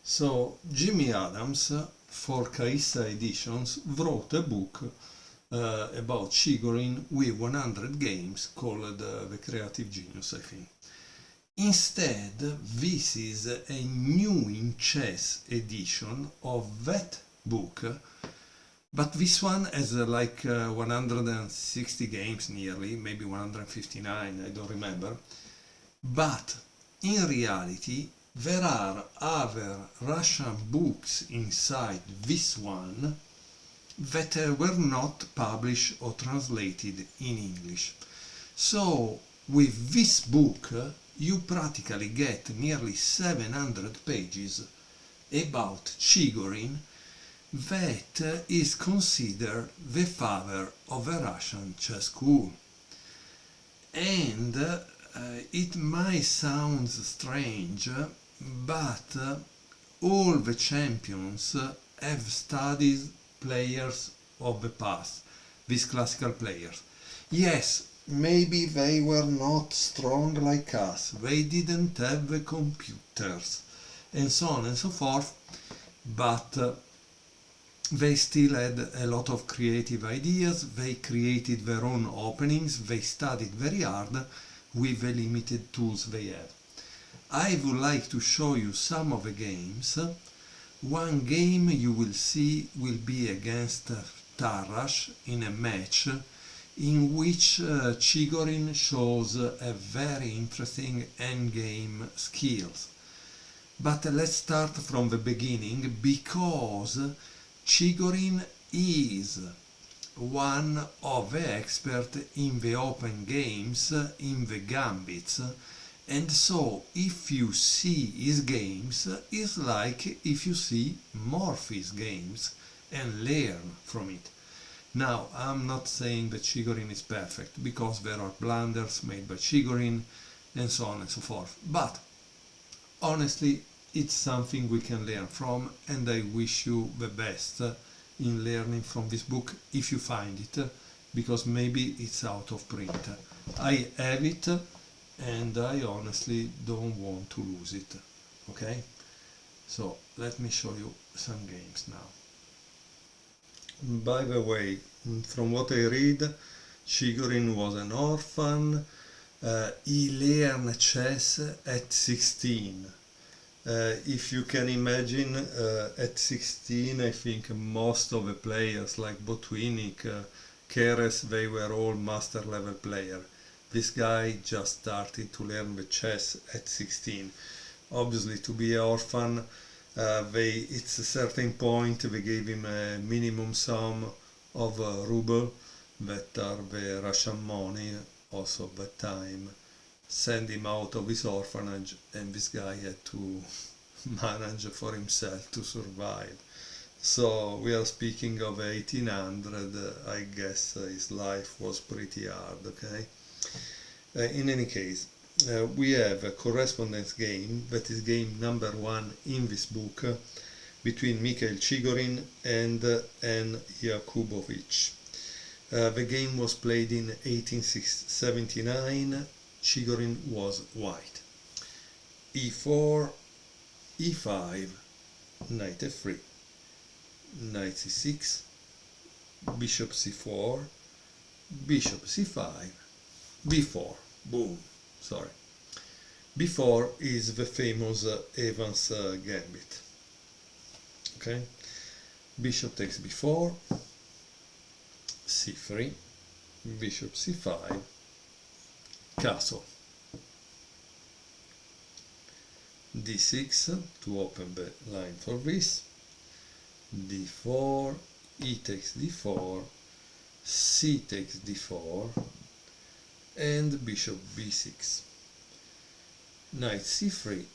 So Jimmy Adams for Caissa Editions wrote a book about Chigorin with 100 games called The Creative Genius, I think. Instead, this is a new in chess edition of that book, but this one has 160 games nearly, maybe 159, I don't remember. But in reality, there are other Russian books inside this one that were not published or translated in English. So with this book you practically get nearly 700 pages about Chigorin, that is considered the father of the Russian chess school. And it might sound strange, but all the champions have studied players of the past, these classical players. Yes, maybe they were not strong like us, they didn't have the computers, and so on and so forth, but they still had a lot of creative ideas, they created their own openings, they studied very hard with the limited tools they have. I would like to show you some of the games. One game you will see will be against Tarrasch in a match in which Chigorin shows a very interesting endgame skills. But let's start from the beginning, because Chigorin is one of the experts in the open games, in the gambits, and so if you see his games, it's like if you see Morphy's games and learn from it. Now, I'm not saying that Chigorin is perfect, because there are blunders made by Chigorin and so on and so forth, but honestly it's something we can learn from, and I wish you the best in learning from this book if you find it, because maybe it's out of print. I have it and I honestly don't want to lose it. Okay, so let me show you some games now. By the way, from what I read, Chigorin was an orphan. He learned chess at 16. If you can imagine, at 16 I think most of the players like Botwinic, Keres, they were all master level players. This guy just started to learn the chess at 16. Obviously, to be an orphan, it's a certain point they gave him a minimum sum of ruble, that are the Russian money also at that time, send him out of his orphanage, and this guy had to manage for himself to survive. So we are speaking of 1800, I guess his life was pretty hard, okay? In any case, we have a correspondence game, that is game number 1 in this book, between Mikhail Chigorin and N. Yakubovich. The game was played in 1879. Chigorin was white. e4, e5, knight f3, knight c6, bishop c4, bishop c5, b4. Boom. Sorry. b4 is the famous Evans gambit. Okay. Bishop takes b4, c3, bishop c5, castle. d6 to open the line for this, d4, e takes d4, c takes d4, and bishop b6, knight c3,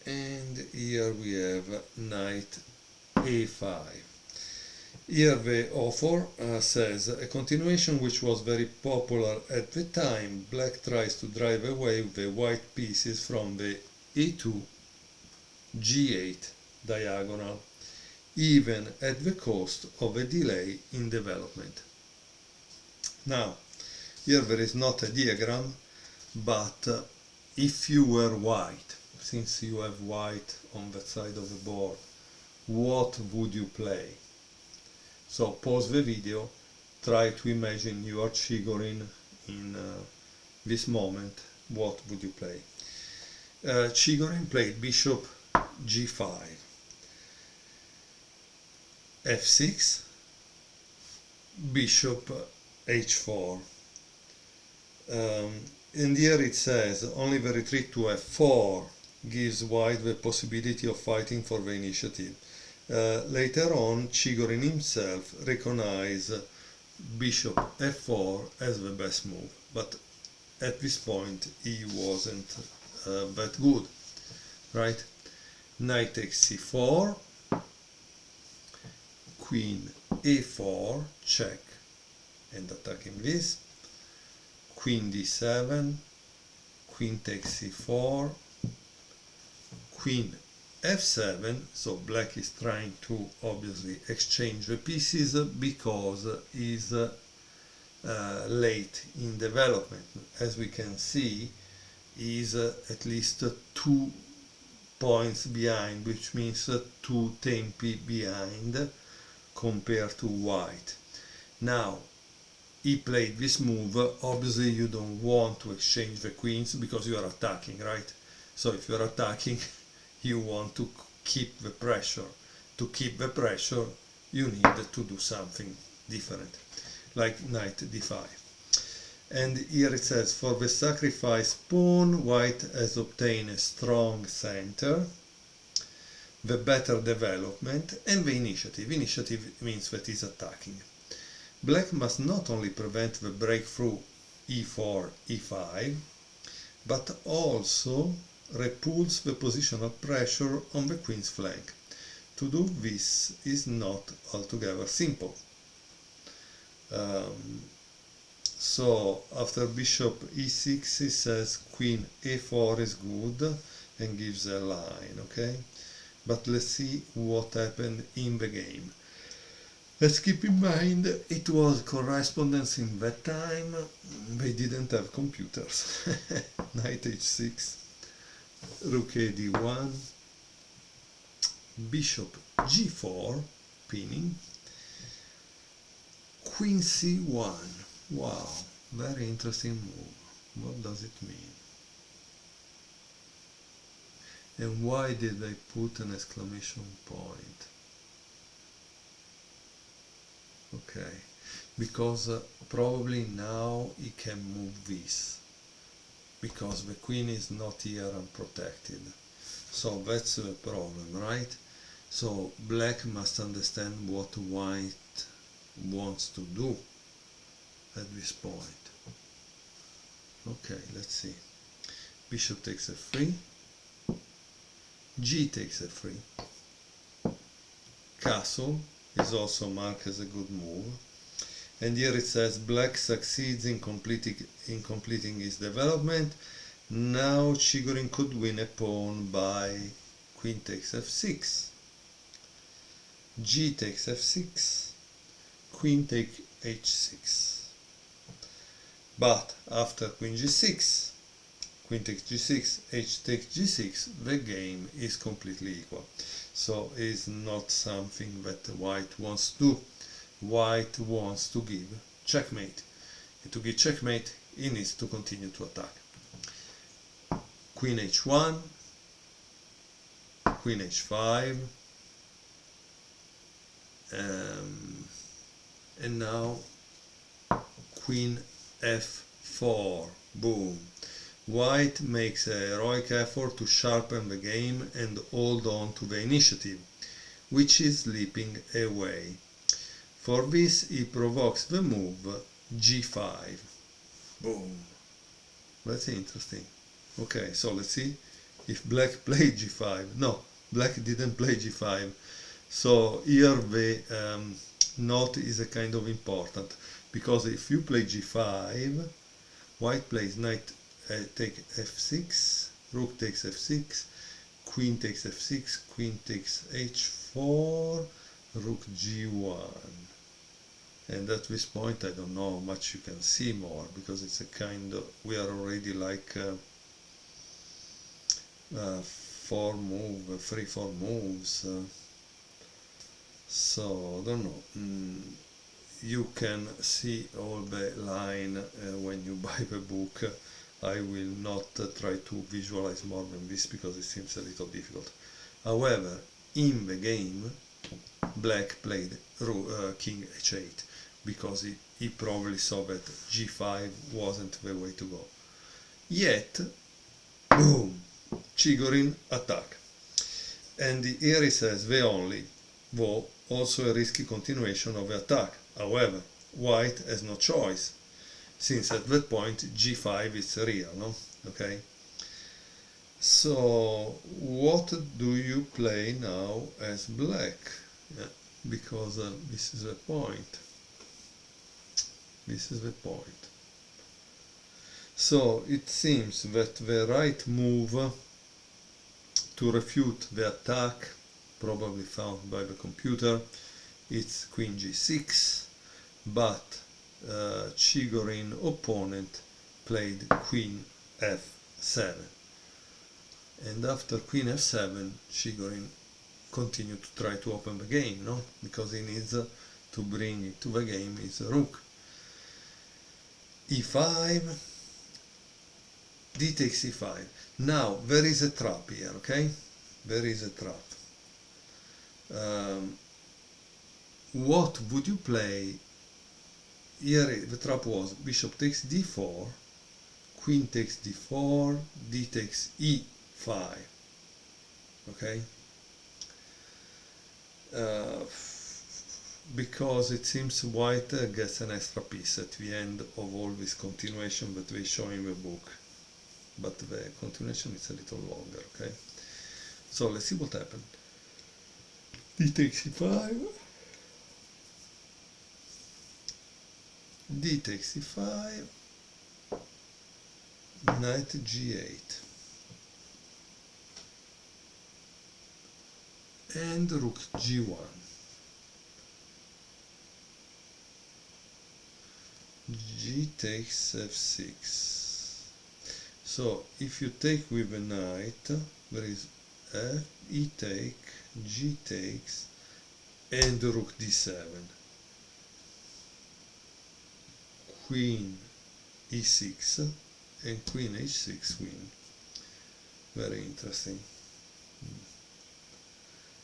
and here we have knight a5. Here the author says, a continuation which was very popular at the time. Black tries to drive away the white pieces from the e2, g8 diagonal, even at the cost of a delay in development. Now, here there is not a diagram, but if you were white, since you have white on that side of the board, what would you play? So pause the video, try to imagine you are Chigorin in this moment. What would you play? Chigorin played bishop g5, f6, bishop h4. And here it says only the retreat to f4 gives white the possibility of fighting for the initiative. Later on, Chigorin himself recognized bishop f4 as the best move, but at this point he wasn't that good, right? Knight takes c4, queen a4, check, and attacking this, queen d7, queen takes c4, queen f7, so black is trying to obviously exchange the pieces because he's late in development. As we can see, he's at least 2 points behind, which means 2 tempi behind compared to white. Now, he played this move. Obviously you don't want to exchange the queens because you are attacking, right? So if you are attacking, you want to keep the pressure. To keep the pressure, you need to do something different, like knight d5. And here it says, for the sacrifice pawn, white has obtained a strong center, the better development, and the initiative. Initiative means that he's attacking. Black must not only prevent the breakthrough e4, e5, but also repulse the positional pressure on the queen's flank. To do this is not altogether simple. So after bishop e6 he says queen a4 is good and gives a line, okay? But let's see what happened in the game. Let's keep in mind it was correspondence in that time, they didn't have computers. Knight h6, rook a d1, bishop g4, pinning, queen c1. Wow, very interesting move. What does it mean? And why did they put an exclamation point? Okay, because probably now he can move this, because the queen is not here unprotected. So that's the problem, right? So black must understand what white wants to do at this point. Okay, let's see. Bishop takes f3, g takes f3, castle is also marked as a good move, and here it says black succeeds in completing his development. Now Chigorin could win a pawn by queen takes f6, g takes f6, queen takes h6. But after queen g6, queen takes g6, h takes g6, the game is completely equal. So it's not something that white wants to do. White wants to give checkmate. And to give checkmate, he needs to continue to attack. Queen h1, queen h5, and now queen f4, boom. White makes a heroic effort to sharpen the game and hold on to the initiative, which is slipping away. For this he provokes the move g5, boom. That's interesting. Okay, so let's see if black played g5. No, black didn't play g5. So here the note is a kind of important, because if you play g5, white plays knight take f6, rook takes f6, queen takes f6, queen takes h4, rook g1. And at this point I don't know how much you can see more, because it's a kind of, we are already like three, four moves. So I don't know. You can see all the line when you buy the book. I will not try to visualize more than this because it seems a little difficult. However, in the game, black played king h8 because he probably saw that g5 wasn't the way to go. Yet, boom, Chigorin attack. And here he says the only, though also a risky continuation of the attack. However, white has no choice, since at that point g5 is real, no? Okay. So what do you play now as black? Yeah, because this is the point. This is the point. So it seems that the right move to refute the attack, probably found by the computer, it's queen g6, but Chigorin opponent played queen f7. And after queen f7, Chigorin continued to try to open the game, no? Because he needs to bring it to the game his rook. e5, d takes e5. Now, there is a trap here, okay? There is a trap. What would you play? Here the trap was bishop takes d4, queen takes d4, d takes e5, okay? Because it seems white gets an extra piece at the end of all this continuation that they show in the book, but the continuation is a little longer, okay? So let's see what happened. D takes e5, d takes e5, knight g8, and rook g1, g takes f6. So if you take with a knight, there is f, e take, g takes, and rook d7, queen e6, and queen h6 win. Very interesting.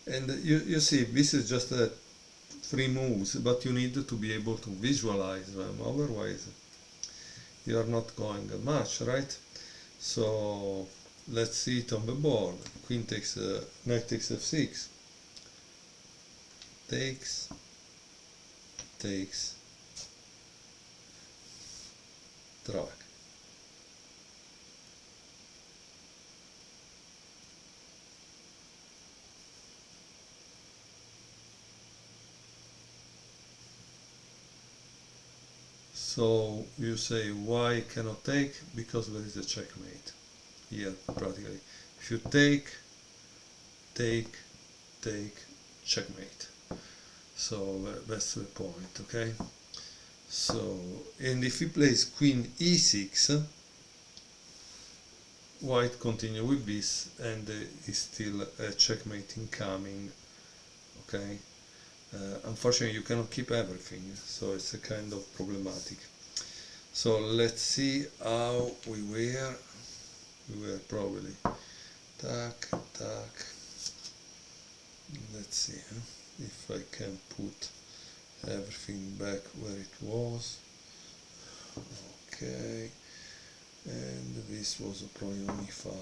And you see, this is just 3 moves, but you need to be able to visualize them, otherwise you are not going much, right? So let's see it on the board. Queen takes, knight takes f6, takes, takes, track. So you say, why cannot take? Because there is a checkmate here, practically. If you take, checkmate. So that's the point, okay? So, and if he plays queen e6, white continue with this, and is still a checkmate incoming, okay? Unfortunately, you cannot keep everything, so it's a kind of problematic. So let's see how we were. We were probably tack, tack. Let's see if I can put everything back where it was. Okay, and this was probably on e5.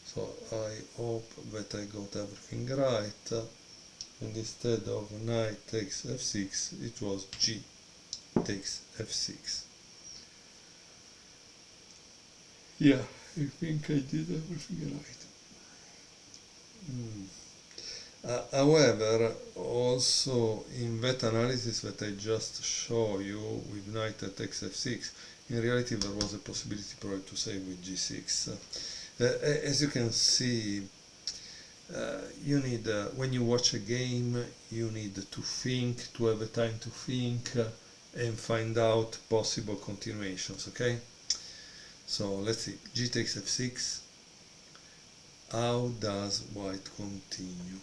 So I hope that I got everything right. And instead of knight takes f6, it was g takes f6. Yeah, I think I did everything right. However, also in that analysis that I just show you with knight takes f6, in reality there was a possibility probably to say with g6. As you can see, you need, when you watch a game, you need to think, to have the time to think and find out possible continuations, okay? So let's see, g takes f6, How does white continue?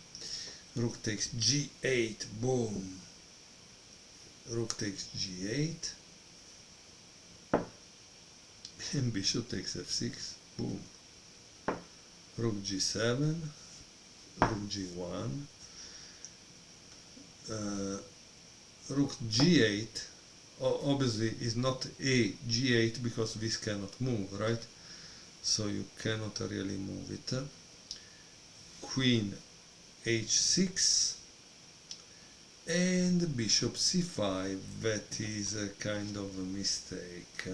Rook takes g8, boom. Rook takes g8. And bishop takes f6, boom. Rook g7, rook g1. Rook g8 obviously is not a g8 because this cannot move, right? So you cannot really move it. Queen h6 and bishop c5. That is a kind of a mistake.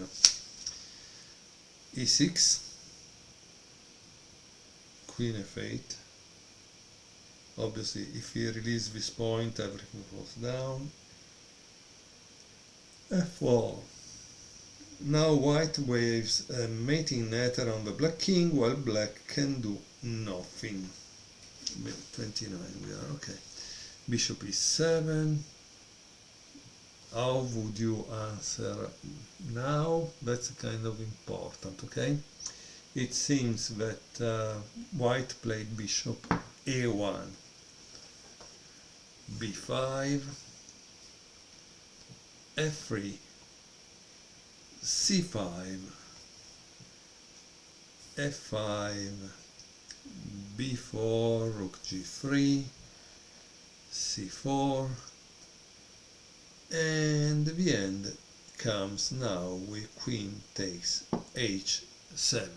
e6, queen f8. Obviously, if you release this point, everything falls down. f4. Now white waves a mating net around the black king, while black can do nothing. 29 we are, okay. Bishop e7. How would you answer now? That's kind of important, okay? It seems that white played bishop a1, b5, f3, c5, f5, b4, rook g3, c4, and the end comes now with queen takes h7.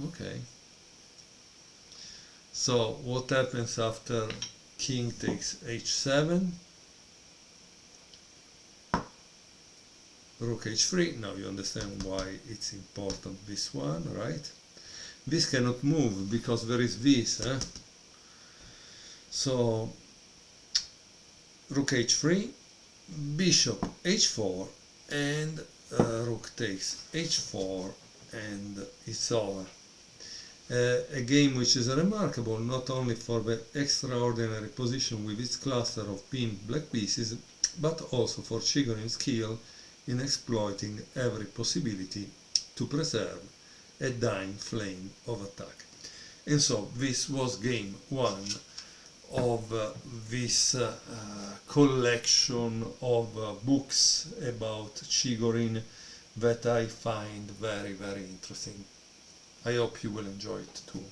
Okay. So what happens after king takes h7? Rook h3. Now you understand why it's important, this one, right? This cannot move because there is this. So rook h3, bishop h4, and rook takes h4, and it's over. A game which is remarkable not only for the extraordinary position with its cluster of pinned black pieces, but also for Chigorin's skill in exploiting every possibility to preserve a dying flame of attack. And so this was game one of this collection of books about Chigorin that I find very, very interesting. I hope you will enjoy it too.